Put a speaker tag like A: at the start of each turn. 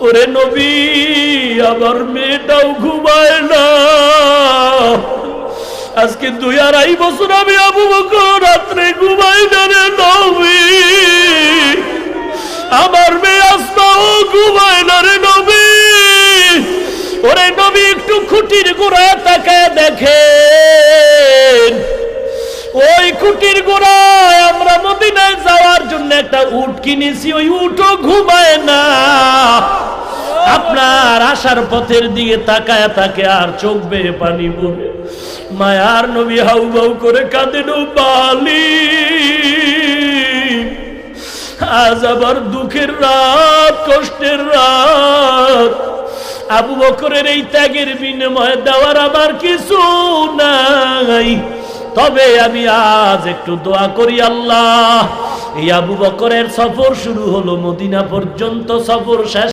A: ওরে নবী, আমার মেয়েটাও ঘুমায় না। আজকে 2-2.5 বছর আমি আবু বকর রাত্রে ঘুমাই না রে নবী। আমার মেয়ে আসমাও ঘুমায় না রে নবী। ওরে নবী, একটু খুঁটির গোড়ায় তাকায় দেখেন, ওই খুঁটির গোড়ায় আমরা মদিনায় যাওয়ার জন্য একটা উট কিনেছি, ওই উটও ঘুমায় না। আপনার আসার পথের দিকে তাকায় থাকে আর চোখ বেয়ে পানি পড়ে। মায়ার নবী হাউ বাউ করে কাঁদেন, বালি আজ আবার দুঃখের রাত, কষ্টের রাত। আবু বকরের এই ত্যাগের বিনিময়ে দেওয়ার আমার কিছু নাই, তবে আমি আজ একটু দোয়া করি আল্লাহ, এই আবু বকরের সফর শুরু হলো, মদিনা পর্যন্ত সফর শেষ